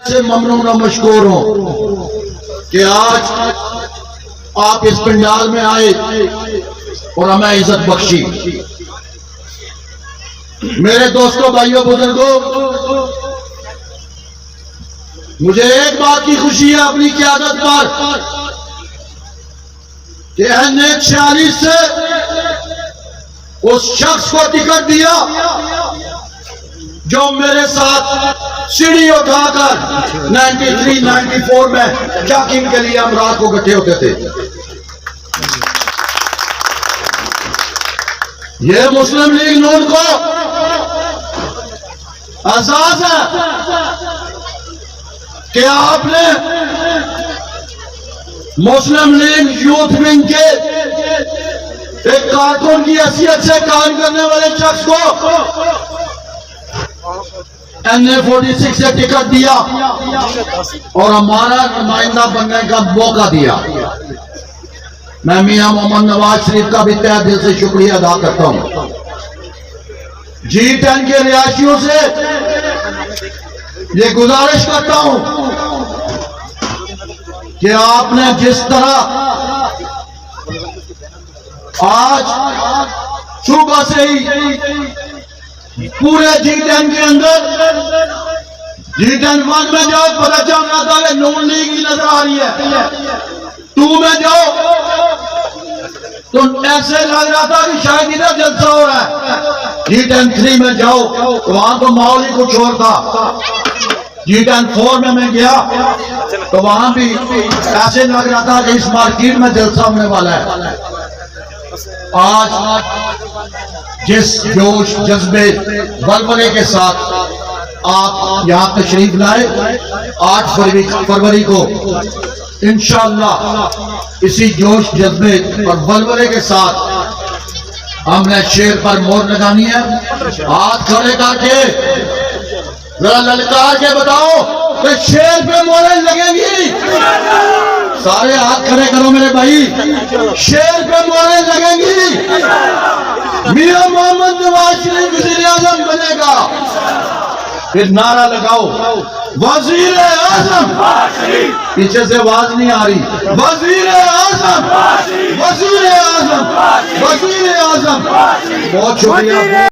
से ममनून और मशकूर हूं कि आज आप इस पंडाल में आए और हमें इज्जत बख्शी। मेरे दोस्तों, भाइयों, बुजुर्गों, मुझे एक बात की खुशी है अपनी क़यादत पर कि NA-46 से उस शख्स को टिकट दिया जो मेरे साथ सीढ़ी उठाकर 93-94 में जॉगिंग के लिए हम रात को इकट्ठे होते थे। ये मुस्लिम लीग नून को एहसास है कि आपने मुस्लिम लीग यूथ विंग के एक कारकुन की हैसियत से काम करने वाले शख्स को NA-46 से टिकट दिया और हमारा नुमाइंदा बनने का मौका दिया। मैं मियां मोहम्मद नवाज शरीफ का भी तहे दिल से शुक्रिया अदा करता हूं। G10 के रिहायशियों से ये गुजारिश करता हूं कि आपने जिस तरह आज सुबह से ही पूरे G10 के अंदर G10 1 में जाओ, पता चल रहा था नून लीग ही नजर आ रही है। 2 में जाओ तो ऐसे लग रहा था कि शायद इधर जलसा हो रहा है। G10 3 में जाओ तो वहां तो माहौल ही कुछ और था। G10 4 में मैं गया तो वहां भी ऐसे लग रहा था कि इस मार्केट में जलसा होने वाला है। आज जिस जोश, जज्बे, बलबले के साथ आप यहाँ तशरीफ लाए, 8 फरवरी को इंशाअल्लाह इसी जोश, जज्बे और बलबले के साथ हमने शेर पर मोहर लगानी है। हाथ खड़े करके जरा ललकार के बताओ कि शेर पे मोहरें लगेंगी। सारे हाथ खड़े करो मेरे भाई, शेर पे मोहरें लगेंगी। मियां मोहम्मद नवाज शरीफ वज़ीर आज़म बनेगा। फिर नारा लगाओ, वज़ीर आज़म। पीछे से आवाज नहीं आ रही। वज़ीर आज़म, वज़ीर आज़म, वज़ीर आज़म। बहुत शुक्रिया।